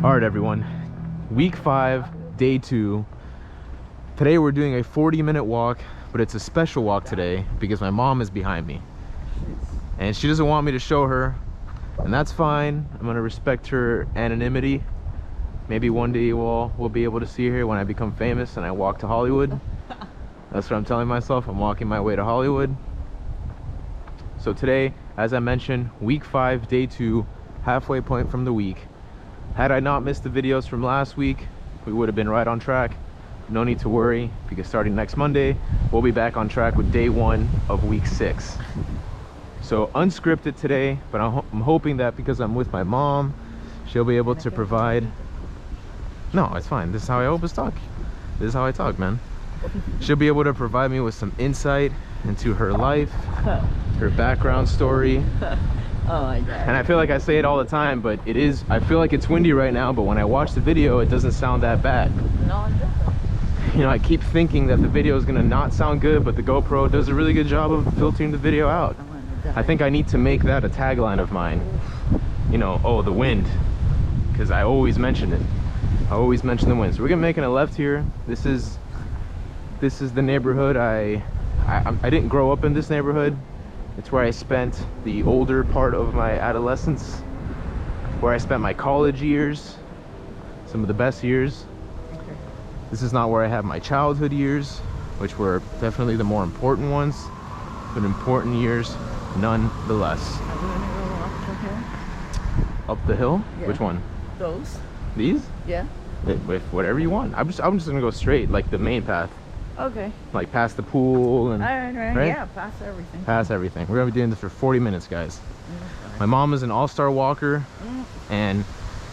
All right, everyone. Week 5, day 2. Today we're doing a 40-minute walk, but it's a special walk today because my mom is behind me. And she doesn't want me to show her, and that's fine. I'm gonna respect her anonymity. Maybe one day we'll be able to see her when I become famous and I walk to Hollywood. That's what I'm telling myself. I'm walking my way to Hollywood. So today, as I mentioned, week 5, day 2, halfway point from the week. Had I not missed the videos from last week, we would have been right on track. No need to worry, because starting next Monday, we'll be back on track with day 1 of week 6. So unscripted today, but I'm hoping that because I'm with my mom, she'll be able to provide... No, it's fine. This is how I always talk. This is how I talk, man. She'll be able to provide me with some insight into her life, her background story. Oh my God. And I feel like I say it all the time, but it is, I feel like it's windy right now, but when I watch the video, it doesn't sound that bad. No, it doesn't. You know, I keep thinking that the video is gonna not sound good, but the GoPro does a really good job of filtering the video out. I think I need to make that a tagline of mine. You know, oh, the wind, because I always mention it. I always mention the wind. So we're gonna make a left here. This is the neighborhood. I didn't grow up in this neighborhood. It's where I spent the older part of my adolescence, where I spent my college years, some of the best years. Okay. This is not where I had my childhood years, which were definitely the more important ones, but important years nonetheless. Are we gonna go up the hill? Up the hill? Yeah. Which one? Those? These? Yeah. With whatever you want. I'm just gonna go straight, like the main path. Okay. Like past the pool and... All right. Right? Yeah, past everything. Past everything. We're gonna be doing this for 40 minutes, guys. My mom is an all-star walker, and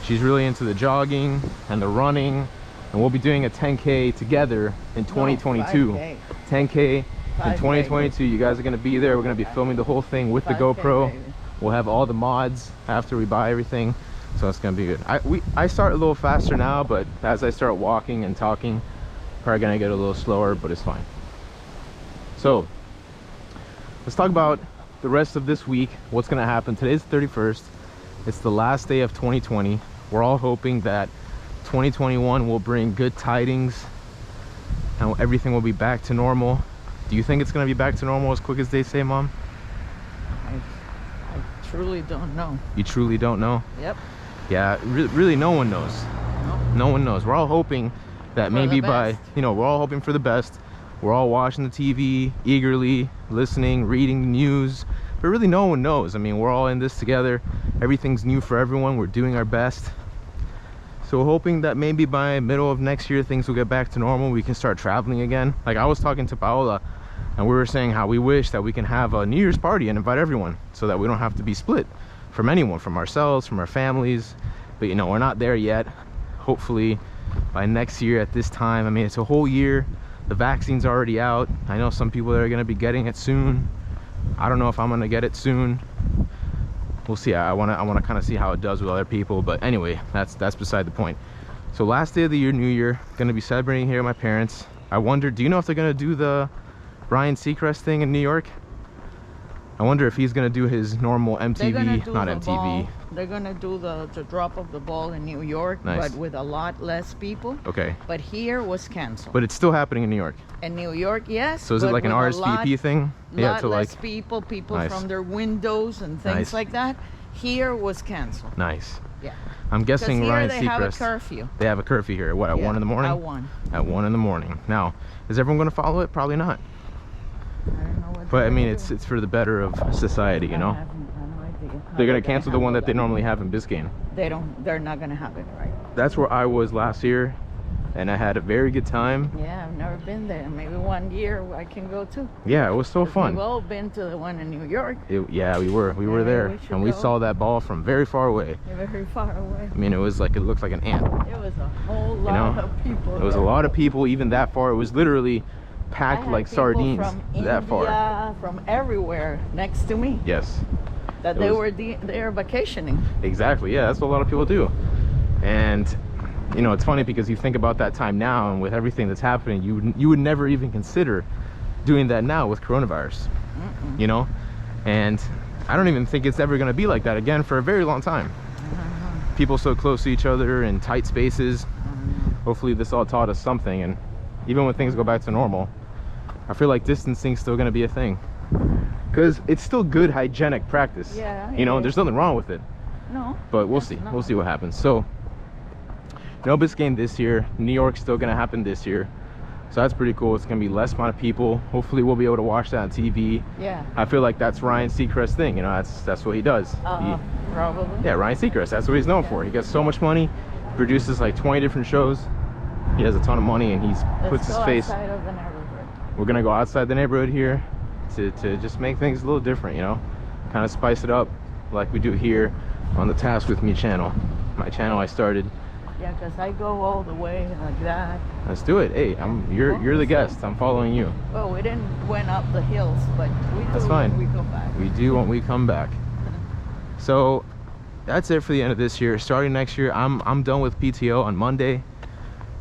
she's really into the jogging and the running, and we'll be doing a 10K together in 2022. 5K. 10K in 5K. 2022. You guys are gonna be there. We're gonna be filming the whole thing with the 5K, GoPro. baby. We'll have all the mods after we buy everything, so it's gonna be good. I start a little faster now, but as I start walking and talking, probably gonna get a little slower, but it's fine. So let's talk about the rest of this week. What's gonna happen? Today's the 31st. It's the last day of 2020. We're all hoping that 2021 will bring good tidings and everything will be back to normal. Do you think it's gonna be back to normal as quick as they say, Mom? I truly don't know. You truly don't know? Yep. Yeah, really no one knows. No one knows. We're all hoping that maybe by, you know, we're all hoping for the best. We're all watching the TV eagerly, listening, reading the news, but really no one knows. I mean, we're all in this together. Everything's new for everyone. We're doing our best. So we're hoping that maybe by middle of next year, things will get back to normal. We can start traveling again. Like I was talking to Paola, and we were saying how we wish that we can have a New Year's party and invite everyone so that we don't have to be split from anyone, from ourselves, from our families. But you know, we're not there yet. Hopefully by next year at this time. I mean, it's a whole year. The vaccine's already out. I know some people that are going to be getting it soon. I don't know if I'm going to get it soon. We'll see. I want to kind of see how it does with other people, but anyway, that's beside the point. So last day of the year, New Year, going to be celebrating here with my parents. I wonder, do you know if they're going to do the Ryan Seacrest thing in New York? I wonder if he's going to do his normal MTV, not MTV. Ball. They're gonna do the drop of the ball in New York, Nice. but with a lot less people. Okay. But here was canceled. But it's still happening in New York. In New York, yes. So is it like an RSVP thing? Lot to less like... people Nice. from their windows and things Nice. like that. Here was canceled. Nice. Yeah. I'm guessing Because here Ryan they have a Seacrest. curfew. They have a curfew here. What, at 1 in the morning? At 1. At 1 in the morning. Now, is everyone going to follow it? Probably not. I don't know what. But I they're mean, gonna it's for the better of society, you know. I have no idea. They're going to cancel the one that they normally have in Biscayne. They're not gonna have it, right? That's where I was last year, and I had a very good time. Yeah, I've never been there. Maybe one year I can go too. Yeah, it was so fun. We've all been to the one in New York. Yeah, we were Maybe there, we should and we go. saw that ball from very far away. They're very far away. I mean, it was like, it looked like an ant. It was a whole lot of people. It was a lot of people, even that far. It was literally I packed had like people sardines from that far. India, from everywhere next to me. Yes. That It they was- were there vacationing. Exactly. Yeah, that's what a lot of people do. And you know, it's funny because you think about that time now, and with everything that's happening, you would never even consider doing that now with coronavirus. You know, and I don't even think it's ever going to be like that again for a very long time. people so close to each other in tight spaces. Hopefully this all taught us something, and even when things go back to normal, I feel like distancing's still gonna be a thing, because it's still good hygienic practice. Yeah, you know, there's nothing wrong with it. No, But we'll see. We'll see what happens. So no Biscayne this year. New York's still gonna happen this year, so that's pretty cool. It's gonna be less amount of people. Hopefully we'll be able to watch that on TV. Yeah. I feel like that's Ryan Seacrest's thing. You know, that's what he does. Probably. Yeah, Ryan Seacrest. That's what he's known for. He gets so much money, produces like 20 different shows. He has a ton of money, and puts his face. Outside of the neighborhood. We're gonna go outside the neighborhood here to just make things a little different, you know, kind of spice it up like we do here on the Task With Me channel, my channel I started. Yeah, because I go all the way like that. Let's do it. Hey, you're the guest. I'm following you. Well, we didn't went up the hills, but we do. That's fine. When we go back. We do when we come back. So that's it for the end of this year. Starting next year, I'm done with PTO on Monday.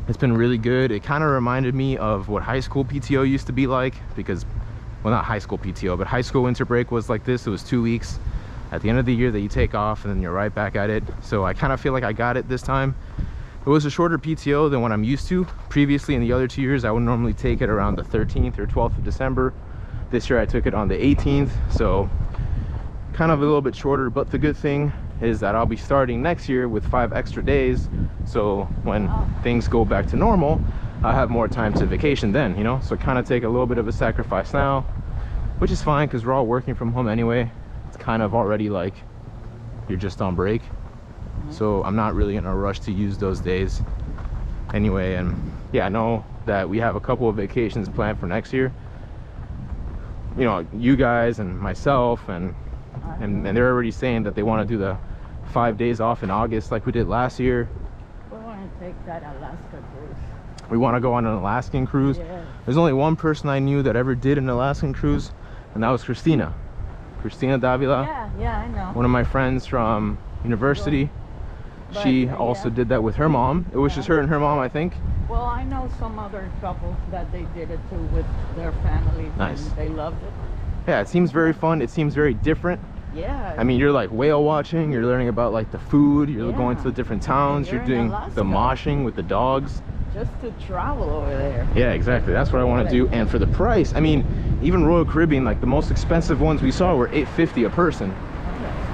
It's been really good. It kind of reminded me of what high school PTO used to be like, because, well, not high school PTO, but high school winter break was like this. It was 2 weeks at the end of the year that you take off, and then you're right back at it. So I kind of feel like I got it this time. It was a shorter PTO than what I'm used to. Previously, in the other 2 years, I would normally take it around the 13th or 12th of December. This year I took it on the 18th, so kind of a little bit shorter. But the good thing is that I'll be starting next year with 5 extra days, so when things go back to normal, I'll have more time to vacation then, you know. So kind of take a little bit of a sacrifice now, which is fine because we're all working from home anyway. It's kind of already like you're just on break, so I'm not really in a rush to use those days anyway. And yeah, I know that we have a couple of vacations planned for next year, you know, you guys and myself, and they're already saying that they want to do the 5 days off in August like we did last year. We want to take that Alaska cruise. We want to go on an Alaskan cruise. Yeah. There's only one person I knew that ever did an Alaskan cruise, and that was Christina Davila. Yeah, I know. One of my friends from university. But, She also did that with her mom. It was just her and her mom, I think. Well, I know some other couple that they did it too with their families. Nice. And they loved it. Yeah, it seems very fun. It seems very different. Yeah. I mean, you're like whale watching, you're learning about like the food, you're going to the different towns, You're you're in doing Alaska. the moshing with the dogs. Just to travel over there. Yeah, exactly. That's what I want to do. And for the price, I mean, even Royal Caribbean, like the most expensive ones we saw were $850 a person.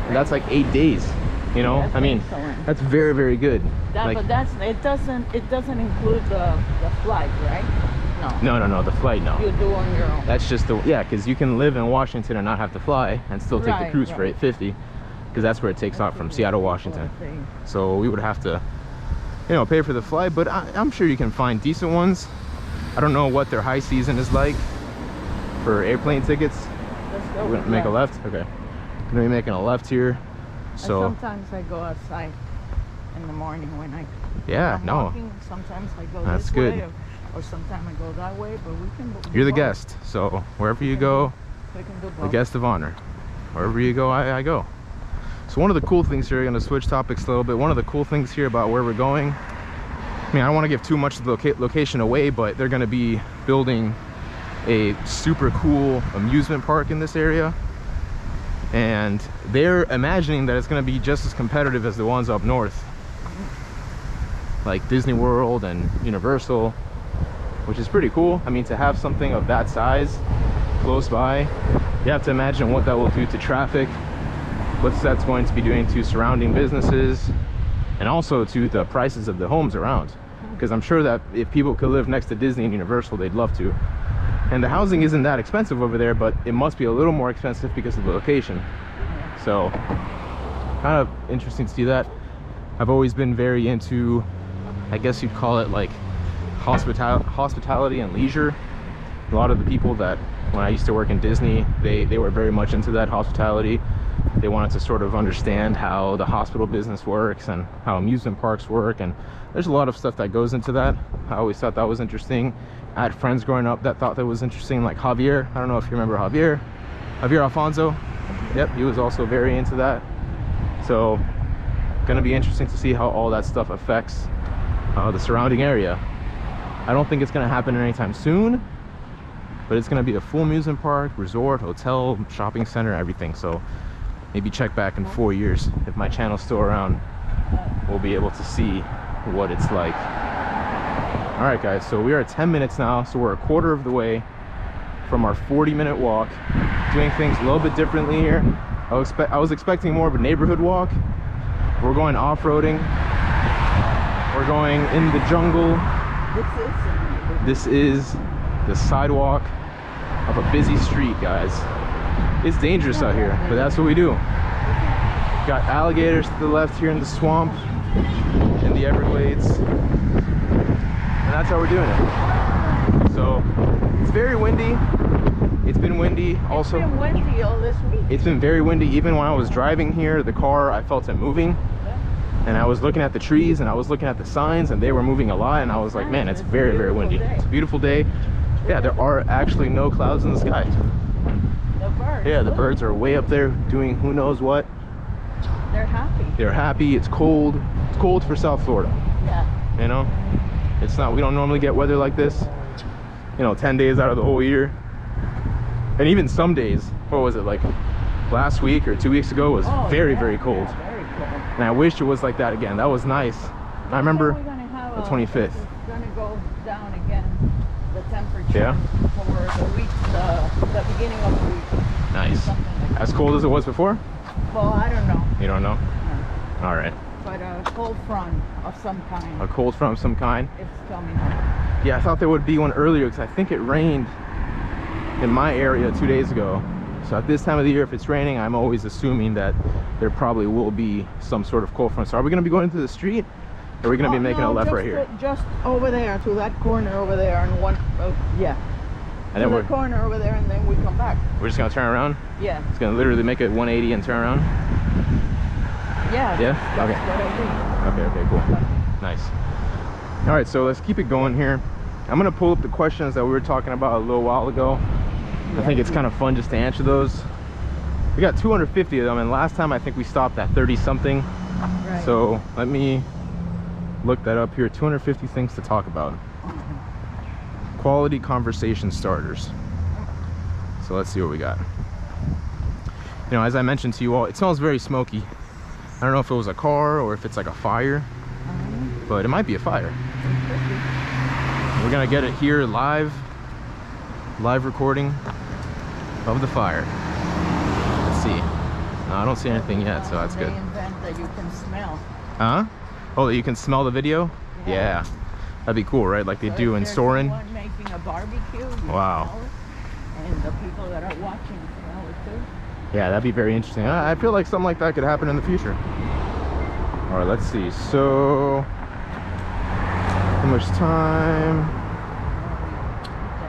And that's like 8 days, you know. That's I mean, excellent. that's very, very good. But it doesn't include the flight, right? No, the flight, no. You do on your own. That's just yeah, because you can live in Washington and not have to fly and still take the cruise for $850, because that's where it takes off from Seattle, Washington. So we would have to, you know, pay for the flight, but I'm sure you can find decent ones. I don't know what their high season is like for airplane tickets. Let's go. We're gonna make a left. Okay, gonna be making a left here. So sometimes I go outside in the morning when I'm walking. Sometimes I go That's this good. way, or sometimes I go that way. But we can do You're the both. guest, so wherever you go, We can do the both. guest of honor. Wherever you go, I go. So one of the cool things here, I'm going to switch topics a little bit. One of the cool things here about where we're going, I mean, I don't want to give too much of the location away, but they're going to be building a super cool amusement park in this area. And they're imagining that it's going to be just as competitive as the ones up north, like Disney World and Universal, which is pretty cool. I mean, to have something of that size close by, you have to imagine what that will do to traffic, what that's going to be doing to surrounding businesses, and also to the prices of the homes around. Because I'm sure that if people could live next to Disney and Universal, they'd love to. And the housing isn't that expensive over there, but it must be a little more expensive because of the location. So kind of interesting to see that. I've always been very into, I guess you'd call it like hospitality and leisure. A lot of the people that, when I used to work in Disney, they were very much into that hospitality. They wanted to sort of understand how the hospital business works and how amusement parks work, and there's a lot of stuff that goes into that. I always thought that was interesting. I had friends growing up that thought that was interesting, like Javier. I don't know if you remember Javier Alfonso. Yep, he was also very into that. So gonna be interesting to see how all that stuff affects the surrounding area. I don't think it's gonna happen anytime soon, but it's gonna be a full amusement park, resort, hotel, shopping center, everything. So maybe check back in 4 years if my channel's still around. we'll be able to see what it's like. All right, guys, so we are at 10 minutes now, so we're a quarter of the way from our 40-minute walk. Doing things a little bit differently here. I was expecting more of a neighborhood walk. We're going off-roading. We're going in the jungle. This is the sidewalk of a busy street, guys. It's dangerous out here, but that's what we do. Got alligators to the left here in the swamp, in the Everglades, and that's how we're doing it. So it's very windy. It's been windy also. It's been windy all this week. It's been very windy. Even when I was driving here, the car, I felt it moving. And I was looking at the trees and I was looking at the signs and they were moving a lot, and I was like, man, it's very, very windy. It's a beautiful day. Yeah, there are actually no clouds in the sky. The birds. Yeah, the birds are way up there doing who knows what. They're happy. They're happy. It's cold. It's cold for South Florida. Yeah. You know, it's not, we don't normally get weather like this, you know, 10 days out of the whole year. And even some days, what was it, like last week or 2 weeks ago was very, very cold. Yeah, very cold. And I wish it was like that again. That was nice. I remember the 25th. It's gonna go down again, the temperature. Yeah. For the week, the beginning of the week. Nice. Like that. As cold as it was before? Well, I don't know. You don't know? No. All right. But a cold front of some kind. A cold front of some kind? It's coming up. Yeah, I thought there would be one earlier because I think it rained in my area 2 days ago. So at this time of the year, if it's raining, I'm always assuming that there probably will be some sort of cold front. So are we going to be going into the street, or are we going to be making a left right here? Just over there, to that corner over there, and one, yeah. And then the corner over there, and then we come back. We're just going to turn around? Yeah. It's going to literally make it 180 and turn around? Yeah. Yeah? Okay. That's what I Okay, cool. Nice. All right, so let's keep it going here. I'm going to pull up the questions that we were talking about a little while ago. I think it's kind of fun just to answer those. We got 250 of them, and last time I think we stopped at 30 something. Right. So let me look that up here. 250 things to talk about. Quality conversation starters. So let's see what we got. You know, as I mentioned to you all, it smells very smoky. I don't know if it was a car or if it's like a fire, but it might be a fire. We're gonna get it here live recording of the fire. Let's see. No, I don't see anything yet, so that's good. They invent that you can smell. Huh? Oh, that you can smell the video? Yeah. That'd be cool, right? Like they do in Soarin'. Someone making a barbecue. Wow. Smell it, and the people that are watching smell it too. Yeah, that'd be very interesting. I feel like something like that could happen in the future. All right, let's see. So, how much time?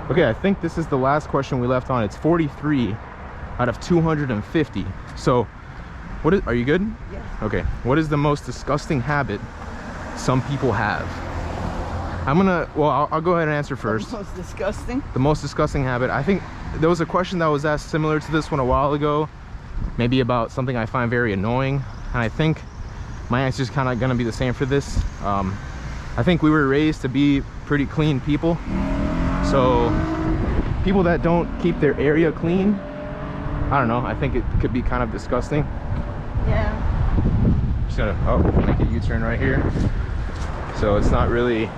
Okay, I think this is the last question we left on. It's 43 out of 250. So, are you good? Yes. Okay, what is the most disgusting habit some people have? I'll go ahead and answer first. The most disgusting? The most disgusting habit. I think there was a question that was asked similar to this one a while ago, maybe about something I find very annoying, and I think my answer is kind of going to be the same for this. I think we were raised to be pretty clean people, so people that don't keep their area clean, I don't know, I think it could be kind of disgusting. Yeah. Just gonna make a U-turn right here. So it's not really,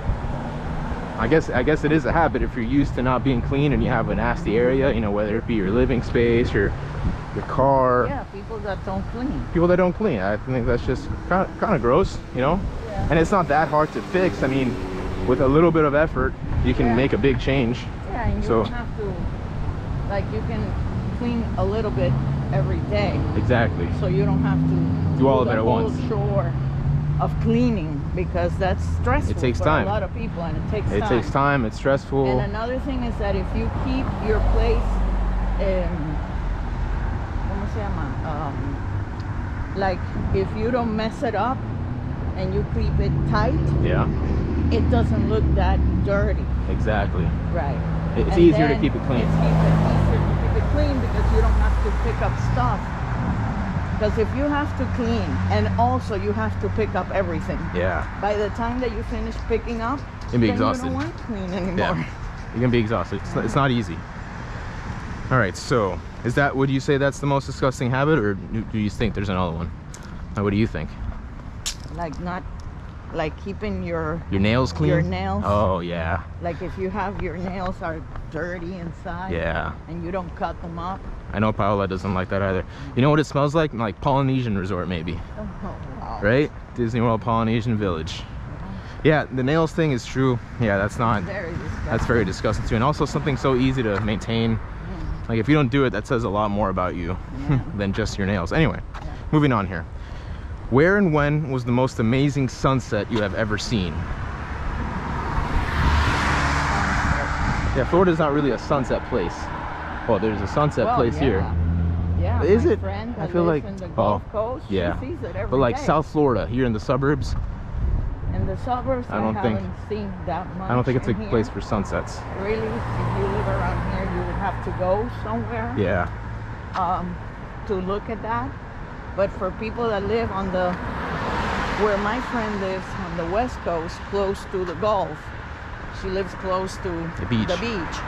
I guess it is a habit if you're used to not being clean and you have a nasty area, you know, whether it be your living space or your car. Yeah, people that don't clean. People that don't clean. I think that's just kind of gross, you know? Yeah. And it's not that hard to fix. I mean, with a little bit of effort, you can make a big change. Yeah, and you don't have to, like, you can clean a little bit every day. Exactly. So you don't have to do all of it at once. The whole chore of cleaning, because that's stressful. It takes for time. a lot of people, and it takes time. It takes time. It's stressful. And another thing is that if you keep your place, ¿cómo se llama? Like if you don't mess it up and you keep it tight, yeah, it doesn't look that dirty. Exactly. Right. It's easier to keep it clean. It's easier to keep it clean because you don't have to pick up stuff. Because if you have to clean and also you have to pick up everything, yeah, by the time that you finish picking up, you'll be exhausted. You don't want to clean anymore. Yeah. You're gonna be exhausted. It's not easy. All right, so would you say that's the most disgusting habit, or do you think there's another one? What do you think? Like not like keeping your nails clean. Your nails. Oh yeah. Like if you have your nails are dirty inside. Yeah. And you don't cut them up. I know Paola doesn't like that either. You know what it smells like? Like Polynesian resort maybe. Oh, wow. Right? Disney World Polynesian Village. Yeah, the nails thing is true. Yeah, that's not. Very disgusting. That's very disgusting too, and also something so easy to maintain. Like if you don't do it, that says a lot more about you than just your nails. Anyway, moving on here. Where and when was the most amazing sunset you have ever seen? Yeah, Florida's not really a sunset place. Well, there's a sunset place here. Yeah, is my it? Friend I feel like in the Gulf Coast, yeah. she sees it every but like day. South Florida, here in the suburbs, in the suburbs, I haven't seen that much. I don't think it's a in place here. for sunsets. Really, if you live around here, you would have to go somewhere. Yeah. To look at that. But for people that live on the, where my friend lives on the West Coast, close to the Gulf, she lives close to the beach.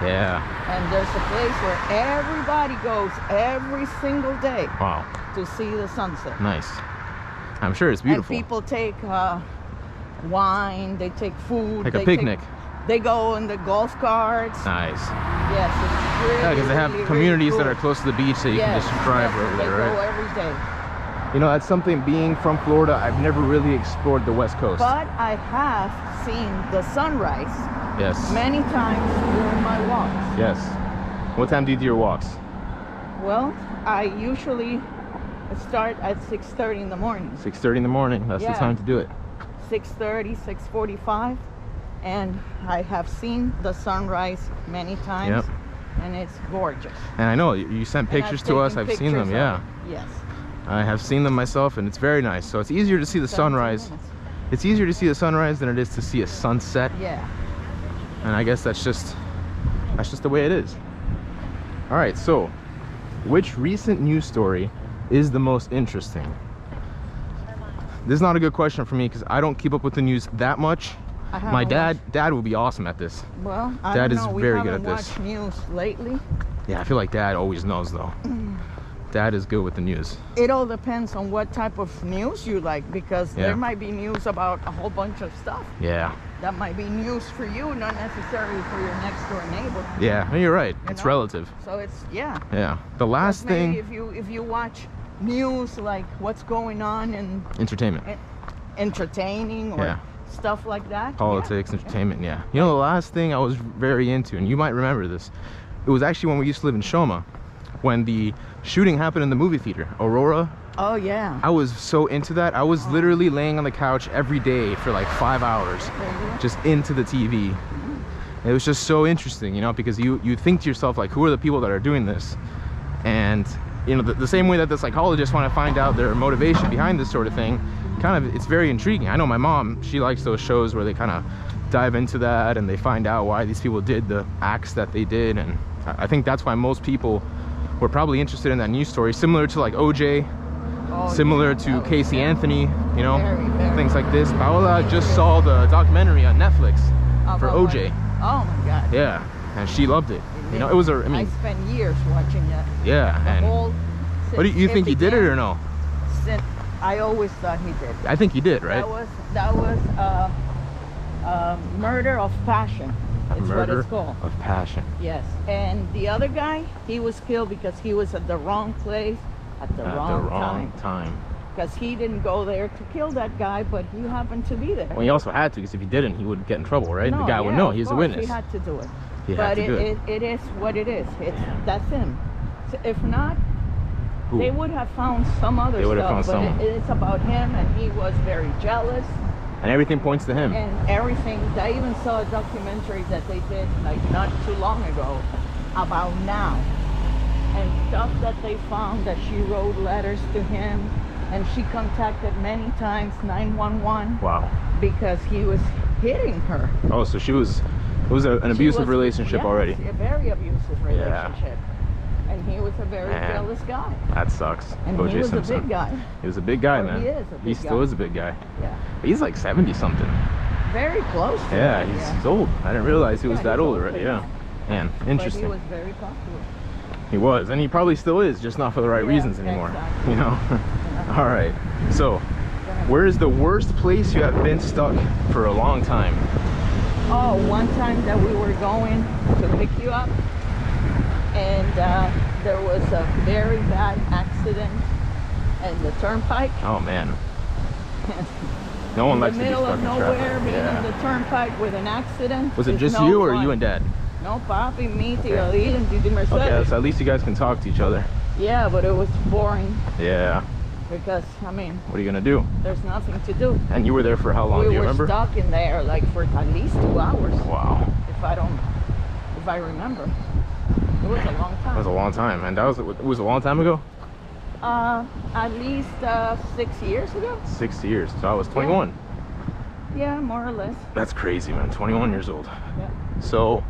Yeah. And there's a place where everybody goes every single day. Wow. To see the sunset. Nice. I'm sure it's beautiful. And people take wine, they take food. Like a picnic. They go in the golf carts. Nice. Yes, it's really, yeah, because they have communities that are close to the beach that you can just drive over there, right? They go every day. You know, that's something, being from Florida, I've never really explored the West Coast. But I have seen the sunrise. Yes. Many times during my walks. Yes. What time do you do your walks? Well, I usually start at 6:30 in the morning. 6:30 in the morning, that's the time to do it. 6:30, 6:45. And I have seen the sunrise many times. Yep. And it's gorgeous. And I know, you sent pictures to us, I've seen them, yeah. Yes. I have seen them myself, and it's very nice. So it's easier to see the sunrise. It's easier to see the sunrise than it is to see a sunset. Yeah. And I guess that's just the way it is. All right, so which recent news story is the most interesting? This is not a good question for me because I don't keep up with the news that much. My dad will be awesome at this. Well, Dad is very good at this. We haven't watched news lately. Yeah, I feel like Dad always knows though. Dad is good with the news. It all depends on what type of news you like, because there might be news about a whole bunch of stuff. Yeah. That might be news for you, not necessarily for your next door neighbor. Yeah, you're right. It's relative. So it's Yeah. The last thing. If you watch news like what's going on in entertainment, entertaining or stuff like that. Politics, entertainment. Yeah. You know, the last thing I was very into, and you might remember this. It was actually when we used to live in Shoma, when the shooting happened in the movie theater, Aurora. Oh yeah. I was so into that. I was literally laying on the couch every day for like 5 hours, just into the TV. It was just so interesting, you know, because you think to yourself, like, who are the people that are doing this? And you know, the same way that the psychologists want to find out their motivation behind this sort of thing, kind of, it's very intriguing. I know my mom, she likes those shows where they kind of dive into that and they find out why these people did the acts that they did. And I think that's why most people were probably interested in that news story, similar to like OJ, similar to Casey Anthony, you know, things like this. Paola just saw the documentary on Netflix for OJ. Oh my God. Yeah, and she loved it. You know, it was I spent years watching that. Yeah, and what do you think he did it or no? I always thought he did. I think he did, right? That was murder of passion. It's what it's called. Of passion. Yes, and the other guy, he was killed because he was at the wrong place at the wrong time. Because he didn't go there to kill that guy, but he happened to be there. Well, he also had to, because if he didn't, he would get in trouble, right? No, the guy would know. He's a witness. He had to do it. But it is what it is. That's him. So if not, they would have found some other stuff. But it's about him, and he was very jealous. And everything points to him. And everything. I even saw a documentary that they did like not too long ago about now, and stuff that they found, that she wrote letters to him, and she contacted many times 911. Wow. Because he was hitting her. Oh, so it was an abusive relationship already. A very abusive relationship. And he was a very jealous guy. That sucks. And O.J. he was Simpson. a big guy. He was a big guy, man. He is a big guy. He still is a big guy. Yeah. He's like 70 something. Very close to that. He's old. I didn't realize he was that old already. Yeah. Man, interesting. But he was very popular. He was, and he probably still is, just not for the right reasons anymore. Exactly. You know. All right. So, Where is the worst place you have been stuck for a long time? Oh, one time that we were going to pick you up, and there was a very bad accident in the turnpike. Oh man. No one likes to be stuck in In the middle of nowhere, being traffic. in the turnpike with an accident. Was it is just no you or fun. you and Dad? No, Papi, me, Tio Lee, and Didi Mercedes. Okay, so at least you guys can talk to each other. Yeah, but it was boring Yeah. because, I mean, What are you gonna do? there's nothing to do. And you were there for how long? Do We you were remember? stuck in there like for at least 2 hours, Wow. if I remember. It was a long That time. was a long time. And that was, it was a long time ago? At least 6 years ago. 6 years. So I was 21. Yeah, more or less. That's crazy, man. 21 years old. Yeah. So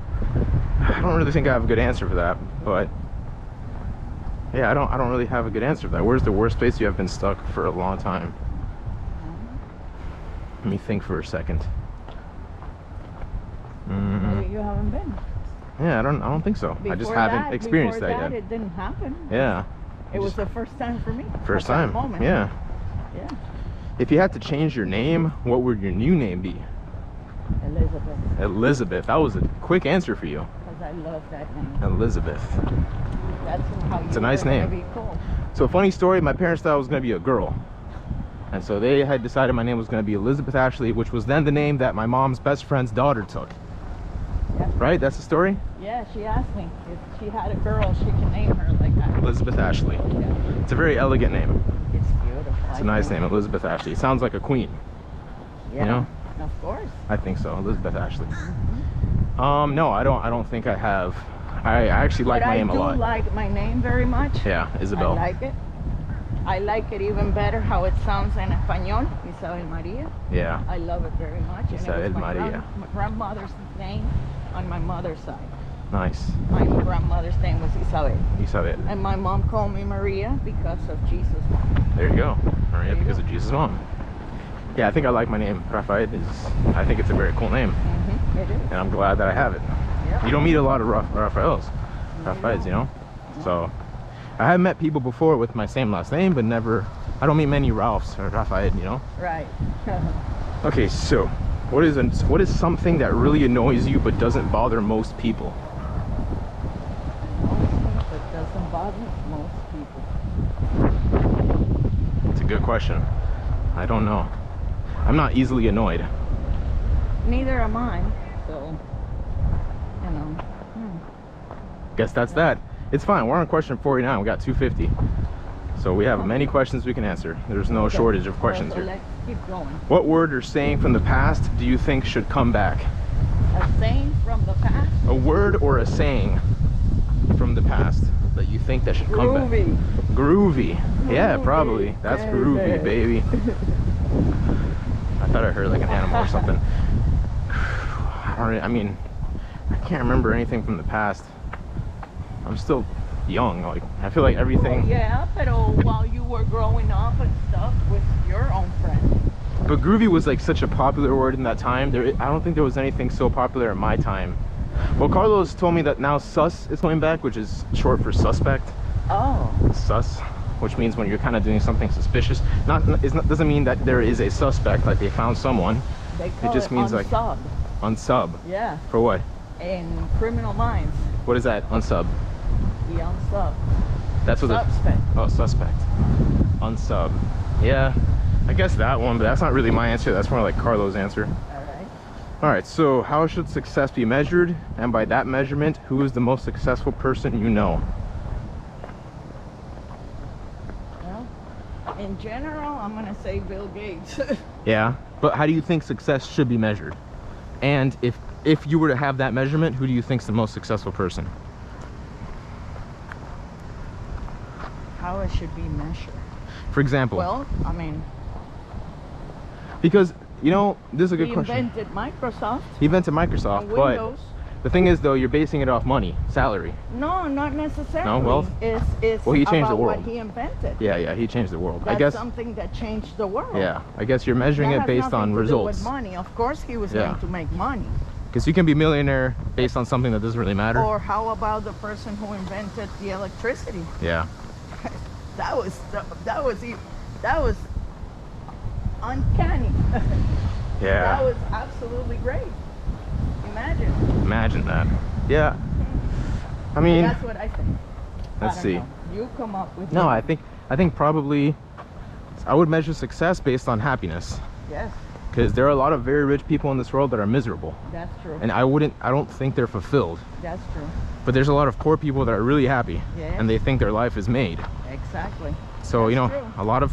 I don't really think I have a good answer for that, but yeah, I don't really have a good answer for that. Where's the worst place you have been stuck for a long time? Let me think for a second. Maybe you haven't been. Yeah, I don't think so. I just Before haven't experienced before that yet. It didn't happen. Yeah. It was the first time for me. First at that time. moment. Yeah. Yeah. If you had to change your name, what would your new name be? Elizabeth. Elizabeth. That was a quick answer for you. Because I love that name. Elizabeth. That's how you It's a nice were gonna name. Be cool. So funny story, my parents thought I was going to be a girl. And so they had decided my name was going to be Elizabeth Ashley, which was then the name that my mom's best friend's daughter took. Yeah. Right? That's the story? Yeah, she asked me if she had a girl, she can name her like that. Elizabeth Ashley. Yeah. It's a very elegant name. It's beautiful. It's a nice name, Elizabeth Ashley. It sounds like a queen. Yeah. You know? Of course. I think so, Elizabeth Ashley. No, I don't think I have. I actually like my name a lot. I do like my name very much. Yeah, Isabel. I like it. I like it even better how it sounds in Espanol, Isabel Maria. Yeah. I love it very much. Isabel and it was Maria. My grandmother's name on my mother's side. Nice. My grandmother's name was Isabel. Isabel. And my mom called me Maria because of Jesus' mom. There you go. Maria, There you because go. of Jesus' mom. Yeah, I think I like my name. Rafael I think it's a very cool name. Mm-hmm. It is. And I'm glad that I have it. Yep. You don't meet a lot of Rafaels. Rafaels, you know? So I have met people before with my same last name, but never, I don't meet many Ralphs or Rafael, you know? Right. Okay, so what is something that really annoys you but doesn't bother most people? It doesn't bother most people. It's a good question. I don't know. I'm not easily annoyed. Neither am I. So, you know. Guess that's that. It's fine. We're on question 49. We got 250. So we have many questions we can answer. There's no Okay. shortage of questions So here. let's keep going. What word or saying from the past do you think should come back? A saying from the past. A word or a saying from the past that you think that should come back? Groovy. Groovy. Yeah, Groovy, probably. That's groovy, baby. I thought I heard like an animal or something. I mean, I can't remember anything from the past. I'm still young. Like, I feel like everything. Well, yeah, but while you were growing up and stuff with your own friends. But groovy was like such a popular word in that time. I don't think there was anything so popular in my time. Well, Carlos told me that now sus is coming back, which is short for suspect. Oh. Sus, which means when you're kind of doing something suspicious. Doesn't mean that there is a suspect, like they found someone. They call just means like unsub. unsub. Yeah. For what? In Criminal Minds. What is that? Unsub. The unsub. That's what Suspect. Oh, suspect. Unsub. Yeah, I guess that one, but that's not really my answer. That's more like Carlo's answer. Alright. All right, so how should success be measured? And by that measurement, who is the most successful person you know? Well, in general, I'm going to say Bill Gates. Yeah, but how do you think success should be measured? And if you were to have that measurement, who do you think's the most successful person? How it should be measured. For example, Well, I mean, because, you know, this is a good he question. invented Microsoft He invented Microsoft, and but Windows. the thing is, though, you're basing it off money, salary. No, not necessarily. No, well, it's well, he changed the about world. what he invented. Yeah, he changed the world. That's I guess. something that changed the world. Yeah, I guess you're measuring That it has based nothing on to do results. with money. Of course, he was Yeah. going to make money. Because you can be millionaire based on something that doesn't really matter. Or how about the person who invented the electricity? Yeah. That was uncanny. Yeah. That was absolutely great. Imagine that. Yeah. I mean, that's what I think. Let's see. You come up with. No, I think probably I would measure success based on happiness. Yes. Because there are a lot of very rich people in this world that are miserable. That's true. And I don't think they're fulfilled. That's true. But there's a lot of poor people that are really happy. Yes. And they think their life is made. Exactly. So, that's you know, true. a lot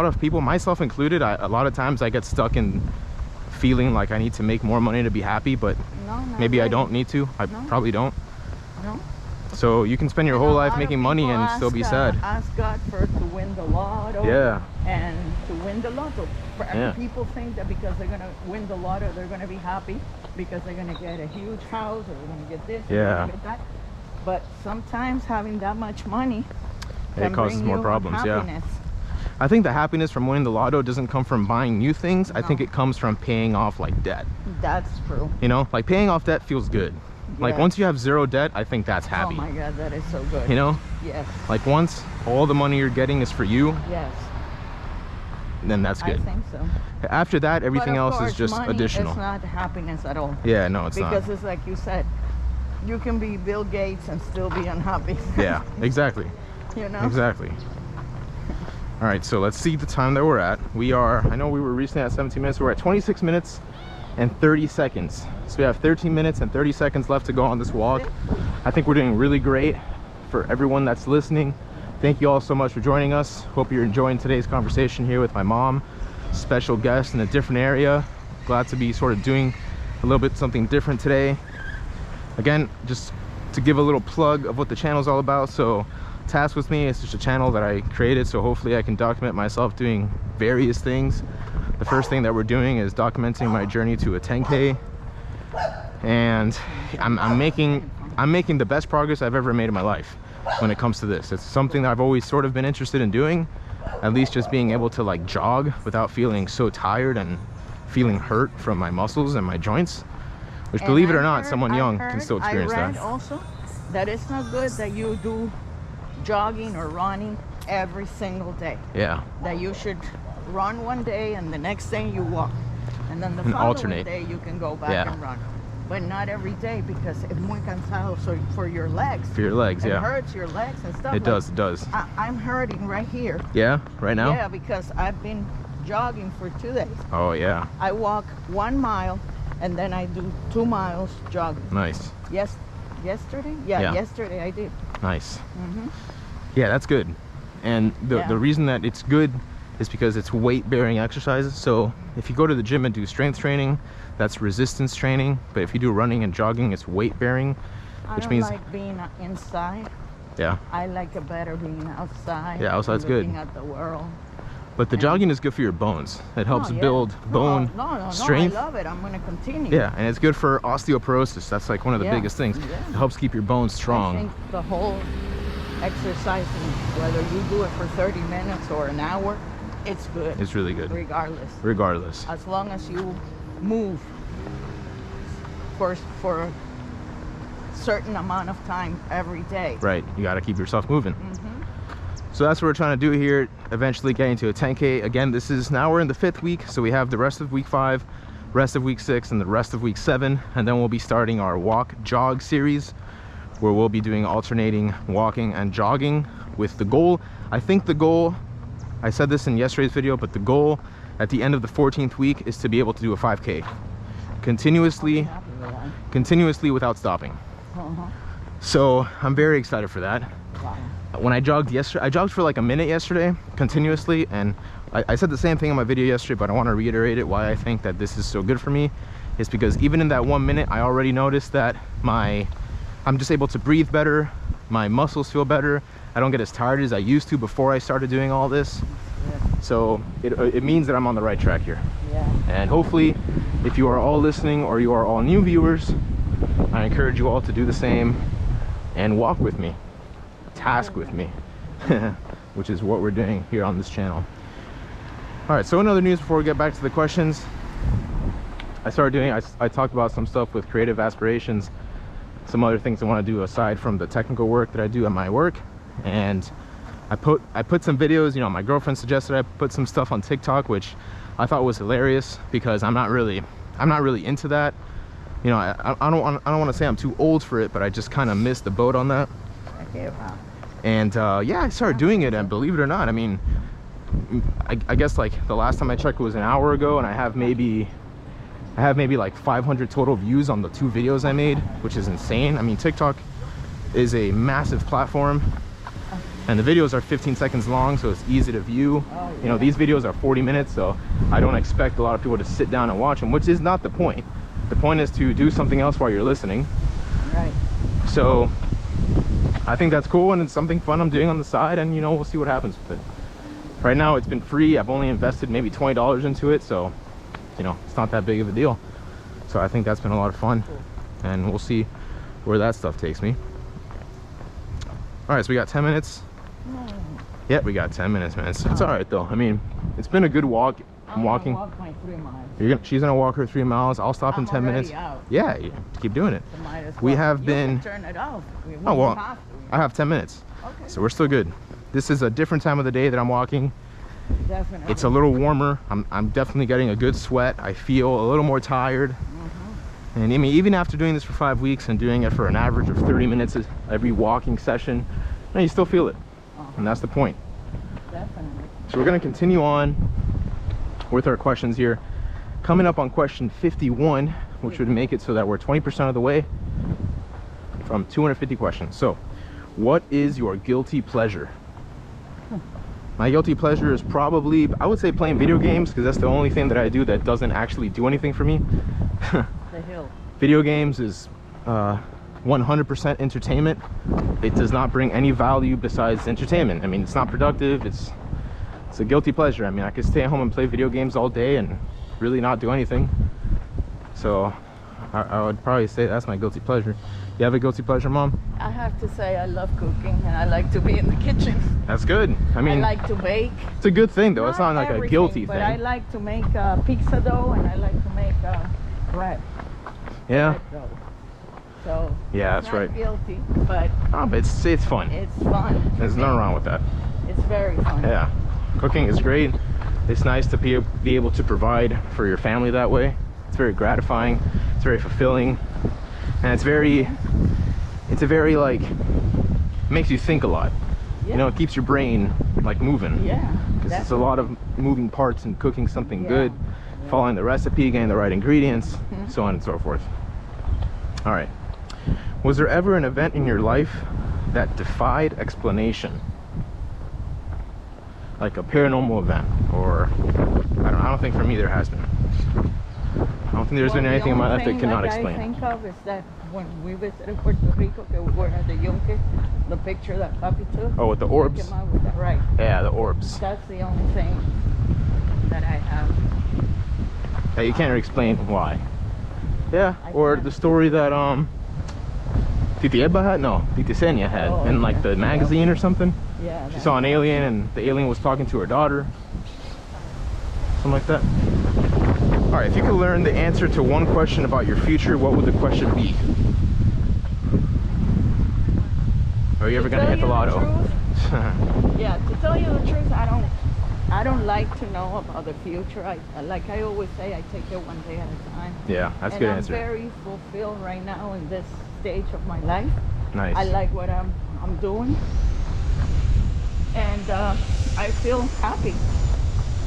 of people, myself included, a lot of times I get stuck in feeling like I need to make more money to be happy, but maybe really. I don't need to. I probably don't. No. So you can spend your whole life making money and still be sad. Ask God first to win the lotto. Yeah. And to win the lotto. People think that because they're going to win the lotto, they're going to be happy because they're going to get a huge house or they're going to get this or they're going to get that. But sometimes having that much money it causes more problems. Happiness. Yeah. I think the happiness from winning the lotto doesn't come from buying new things. No. I think it comes from paying off like debt. That's true. You know, like paying off debt feels good. Like once you have zero debt, I think that's happy. Oh my God, that is so good. You know? Yes. Like once all the money you're getting is for you. Yes. Then that's good. I think so. After that, everything else is just money additional. It's not happiness at all. Yeah, no, it's not. Because it's like you said, you can be Bill Gates and still be unhappy. Yeah, exactly. You know? Exactly. All right, so let's see the time that we're at. I know we were recently at 17 minutes. We're at 26 minutes and 30 seconds. So we have 13 minutes and 30 seconds left to go on this walk. I think we're doing really great. For everyone that's listening, thank you all so much for joining us. Hope you're enjoying today's conversation here with my mom. Special guest in a different area. Glad to be sort of doing a little bit something different today. Again, just to give a little plug of what the channel is all about. So Task With Me is just a channel that I created, so hopefully I can document myself doing various things. The first thing that we're doing is documenting my journey to a 10K, and I'm making the best progress I've ever made in my life when it comes to this. It's something that I've always sort of been interested in doing, at least just being able to like jog without feeling so tired and feeling hurt from my muscles and my joints, which, believe it or not, someone young can still experience that. Also that it's not good that you do jogging or running every single day. Yeah. That you should run one day and the next day you walk, and then the following day you can go back and run. But not every day, because it's muy cansado. So for your legs. For your legs, it hurts your legs and stuff. It does. It does. I'm hurting right here. Yeah, right now. Yeah, because I've been jogging for 2 days. Oh yeah. I walk 1 mile, and then I do 2 miles jogging. Nice. Yesterday? Yeah, yesterday I did. Nice. Yeah, that's good. And the reason that it's good is because it's weight-bearing exercises. So if you go to the gym and do strength training, that's resistance training. But if you do running and jogging, it's weight-bearing, which means I don't like being inside. Yeah. I like it better being outside. Yeah, outside's good. Looking at the world. But the jogging is good for your bones. It helps build bone strength. I love it. I'm going to continue. Yeah, and it's good for osteoporosis. That's like one of the biggest things. It helps keep your bones strong. I think the whole exercising, whether you do it for 30 minutes or an hour, it's good. It's really good. Regardless. As long as you move for a certain amount of time every day. Right. You got to keep yourself moving. So that's what we're trying to do here, eventually getting to a 10K. Again, now we're in the 5th week, so we have the rest of week 5, rest of week 6, and the rest of week 7, and then we'll be starting our walk jog series, where we'll be doing alternating walking and jogging with the goal. I think the goal, I said this in yesterday's video, but the goal at the end of the 14th week is to be able to do a 5K continuously without stopping. So I'm very excited for that. When I jogged yesterday, I jogged for like a minute yesterday continuously, and I said the same thing in my video yesterday, but I want to reiterate it. Why I think that this is so good for me is because even in that 1 minute, I already noticed that I'm just able to breathe better, my muscles feel better, I don't get as tired as I used to before I started doing all this. So it means that I'm on the right track here. And hopefully, if you are all listening or you are all new viewers, I encourage you all to do the same and walk with me, task with me, which is what we're doing here on this channel. All right, so in other news, before we get back to the questions, I talked about some stuff with creative aspirations, some other things I want to do aside from the technical work that I do at my work. And I put some videos, you know, my girlfriend suggested I put some stuff on TikTok, which I thought was hilarious because I'm not really into that. You know, I don't want to say I'm too old for it, but I just kind of missed the boat on that. And yeah, I started doing it, and believe it or not, I mean, I guess like the last time I checked was an hour ago, and I have maybe like 500 total views on the 2 videos I made, which is insane. I mean, TikTok is a massive platform, and the videos are 15 seconds long, so it's easy to view. You know, these videos are 40 minutes, so I don't expect a lot of people to sit down and watch them, which is not the point. The point is to do something else while you're listening. Right. So I think that's cool, and it's something fun I'm doing on the side, and you know, we'll see what happens with it. Right now it's been free. I've only invested maybe $20 into it, so you know, it's not that big of a deal. So I think that's been a lot of fun, and we'll see where that stuff takes me. All right, so we got 10 minutes. Yeah, we got 10 minutes, man. It's all right though. I mean, it's been a good walk. I'm walking. Walk my 3 miles. She's gonna walk her 3 miles. I'll stop in 10 minutes. Out. Yeah, keep doing it. So might as well. We have you been. Can turn it off. Oh well, I have 10 minutes. Okay. So we're still good. This is a different time of the day that I'm walking. Definitely. It's a little warmer. I'm definitely getting a good sweat. I feel a little more tired. And I mean, even after doing this for 5 weeks and doing it for an average of 30 minutes every walking session, you still feel it. And that's the point. Definitely. So we're going to continue on with our questions here. Coming up on question 51, which would make it so that we're 20% of the way from 250 questions. So, what is your guilty pleasure? My guilty pleasure is probably, I would say, playing video games, because that's the only thing that I do that doesn't actually do anything for me. The hill. Video games is 100% entertainment. It does not bring any value besides entertainment. I mean, it's not productive. It's a guilty pleasure. I mean, I could stay at home and play video games all day and really not do anything. So I would probably say that's my guilty pleasure. You have a guilty pleasure, Mom? I have to say I love cooking, and I like to be in the kitchen. That's good. I mean, I like to bake. It's a good thing, though. It's not like a guilty but thing. I like to make pizza dough, and I like to make bread. Yeah. Bread dough. So yeah, that's right. Guilty, but it's fun. It's fun. There's nothing wrong with that. It's very fun. Yeah, cooking is great. It's nice to be able to provide for your family that way. It's very gratifying. It's very fulfilling, and it's a very like, makes you think a lot. Yeah. You know, it keeps your brain like moving. Yeah. Because it's a lot of moving parts in cooking something good, following the recipe, getting the right ingredients, so on and so forth. All right. Was there ever an event in your life that defied explanation? Like a paranormal event, or I don't think for me there has been. I don't think there's been anything in my life that cannot explain. The only thing I think of is that when we visited Puerto Rico, we were at the Yunque, the picture that Papi took. Oh, with the orbs? Came out with that, right. Yeah, the orbs. That's the only thing that I have. Yeah, you can't explain why. Yeah, or the story that Titi Eba had? No, Titi Senya had in like the magazine or something. Yeah. She saw an alien, and the alien was talking to her daughter. Something like that. All right, if you could learn the answer to one question about your future, what would the question be? Are you ever gonna hit the lotto? Yeah, to tell you the truth, I don't like to know about the future. Like I always say, I take it one day at a time. Yeah, that's a good answer. I'm very fulfilled right now in this stage of my life. Nice. I like what I'm doing, and I feel happy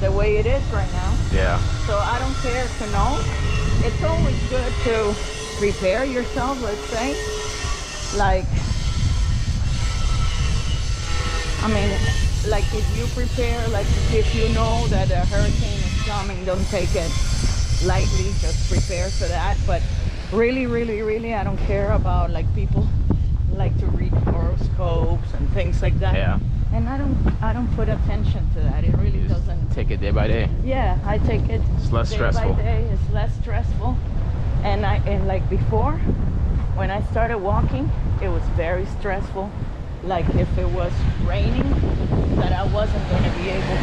the way it is right now. Yeah. So I don't care to know. It's always good to prepare yourself, let's say. Like, I mean, like if you prepare, like if you know that a hurricane is coming, don't take it lightly, just prepare for that. But really, I don't care about, like, people like to read horoscopes and things like that. Yeah. And I don't put attention to that. It really doesn't. Take it day by day. Yeah, I take it. It's less stressful. Day by day. It's less stressful. And like before, when I started walking, it was very stressful. Like if it was raining, that I wasn't going to be able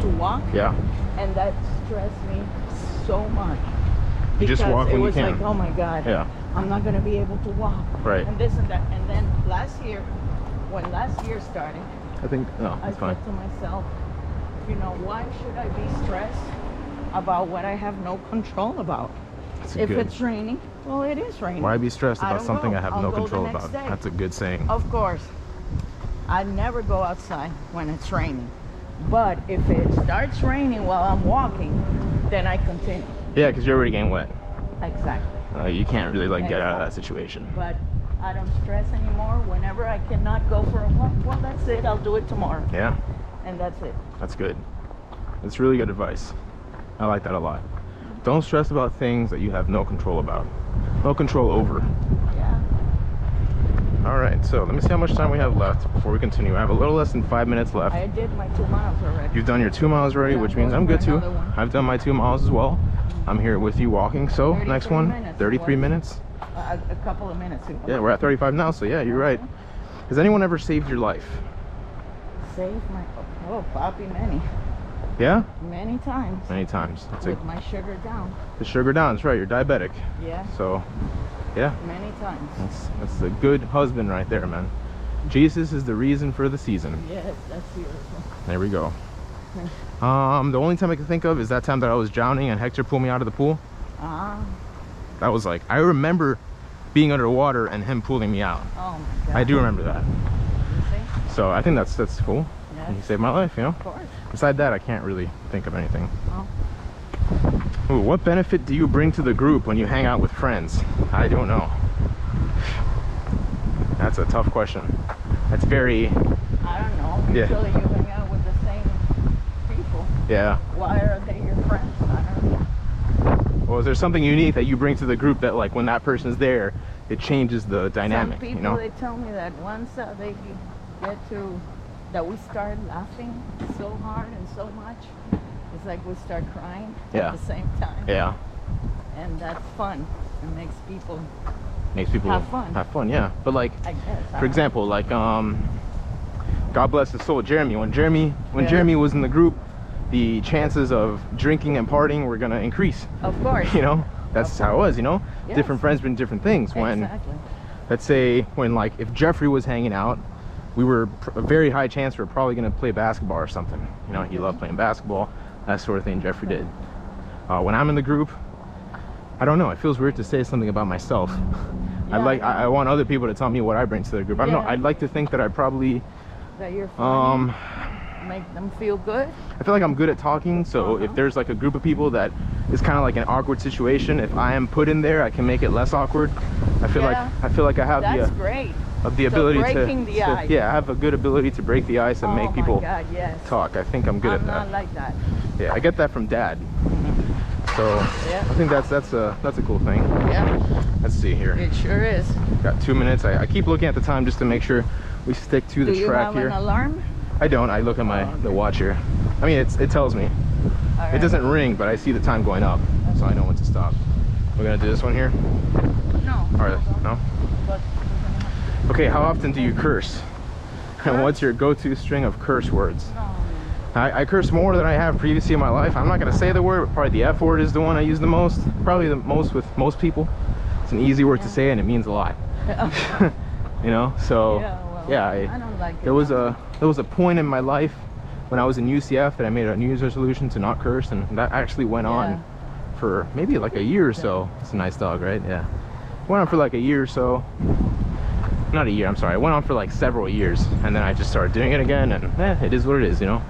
to walk. Yeah. And that stressed me so much. You just walk when you can. It was like, oh my God. Yeah. I'm not going to be able to walk. Right. And this and that. And then when last year started, I think, no, I it's fine. said to myself, You know, why should I be stressed about what I have no control about? If it's raining, well, it is raining. Why be stressed about something I have no control the next about? day. That's a good saying. Of course. I never go outside when it's raining. But if it starts raining while I'm walking, then I continue. Yeah, because you're already getting wet. Exactly. You can't really like get out of that situation. But I don't stress anymore. Whenever I cannot go for a walk, well, that's it. I'll do it tomorrow. Yeah. And that's it. That's good. That's really good advice. I like that a lot. Don't stress about things that you have no control about. No control over. Yeah. All right, so let me see how much time we have left before we continue. I have a little less than 5 minutes left. I did my 2 miles already. You've done your 2 miles already, Yeah, which means I'm good too. one. I've done my 2 miles as well. I'm here with you walking. So next one, minutes. 33 minutes. A couple of minutes. Yeah, we're at 35 now, so yeah, you're right. Has anyone ever saved your life? Save my, oh, Poppy, many. Yeah? Many times. Many times. That's With my sugar down. the sugar down, that's right, you're diabetic. Yeah. So, yeah. Many times. That's a good husband right there, man. Jesus is the reason for the season. Yes, that's beautiful. There we go. The only time I can think of is that time that I was drowning and Hector pulled me out of the pool. That was like, I remember being underwater and him pulling me out. Oh my God. I do remember that. You see? So I think that's cool. Yes. He saved my life, you know? Of course. Besides that, I can't really think of anything. Oh. Ooh, what benefit do you bring to the group when you hang out with friends? I don't know. That's a tough question. That's very... I don't know. Yeah. Usually you hang out with the same people. Yeah. Why are they your friends? I don't know. Well, is there something unique that you bring to the group that, like, when that person's there, it changes the dynamic? Some people, you know? they tell me that once they get to, that we start laughing so hard and so much, it's like we start crying Yeah. at the same time. Yeah. And that's fun. It makes people Have fun, yeah. But like, I guess. for example, like God bless his soul, Jeremy. When Jeremy Yeah. was in the group, the chances of drinking and partying were gonna increase. Of course. You know, that's how it was. You know, Yes. different friends bring different things. When Exactly. let's say when like if Jeffrey was hanging out, we were a very high chance we were probably gonna play basketball or something. You know, he loved playing basketball, that sort of thing. Jeffrey did. When I'm in the group, I don't know. It feels weird to say something about myself. Yeah, I want other people to tell me what I bring to the group. I don't know. Yeah. I'd like to think that I probably That you're funny, make them feel good. I feel like I'm good at talking, so if there's like a group of people that is kind of like an awkward situation, if I am put in there, I can make it less awkward. I feel like I have That's great. the ability breaking the ice. yeah, I have a good ability to break the ice and make people Oh my God, yes. talk. I think I'm good at I'm that. not like that. Yeah, I get that from Dad. So Yeah. I think that's a cool thing. Yeah, Let's see here. it sure is. Got 2 minutes. I keep looking at the time just to make sure we stick to the Do you track have here. an alarm? I don't. I look at the watch here. I mean, it tells me. All It right. doesn't ring, but I see the time going up, so I know when to stop. We're gonna do this one here. No. All right. No. But Okay. How often do you curse? And what's your go-to string of curse words? no. I curse more than I have previously in my life. I'm not gonna say the word, but probably the F word is the one I use the most. Probably the most with most people. It's an easy word to say, and it means a lot. You know. So Yeah, well, yeah, I don't like it. there was a point in my life when I was in UCF that I made a New Year's resolution to not curse, and that actually went on for maybe like a year or so. It's a nice dog, right? Yeah. Went on for like a year or so. Not a year, I'm sorry. It went on for like several years, and then I just started doing it again, and it is what it is, you know.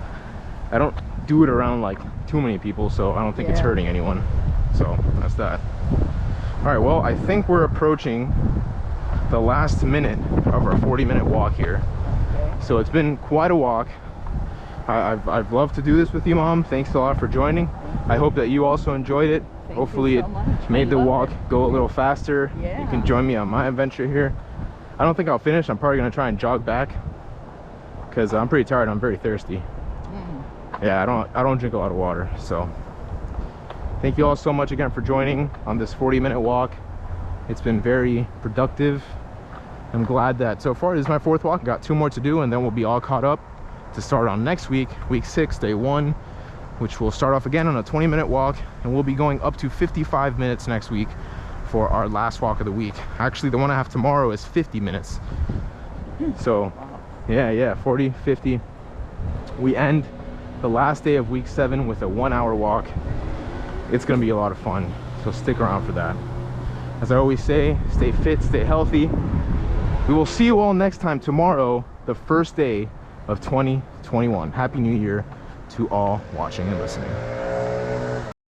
I don't do it around like too many people, so I don't think it's Yeah. hurting anyone. So that's that. All right, well, I think we're approaching the last minute of our 40-minute walk here. Okay. So it's been quite a walk. I've loved to do this with you, Mom. Thanks a lot for joining. I hope that you also enjoyed it. Thank Hopefully you so it much. made I the love walk it. go a little faster. You Yeah. can join me on my adventure here. I don't think I'll finish. I'm probably gonna try and jog back because I'm pretty tired. I'm very thirsty. Yeah, I don't drink a lot of water. So thank you all so much again for joining on this 40-minute walk. It's been very productive. I'm glad that so far this is my 4th walk. Got 2 more to do, and then we'll be all caught up to start on next week, week 6, day 1, which will start off again on a 20-minute walk, and we'll be going up to 55 minutes next week for our last walk of the week. Actually, the one I have tomorrow is 50 minutes. So yeah, 40, 50. We end the last day of week 7 with a 1-hour walk. It's gonna be a lot of fun, so stick around for that. As I always say, stay fit, stay healthy. We will see you all next time tomorrow, the first day of 2021. Happy New Year to all watching and listening.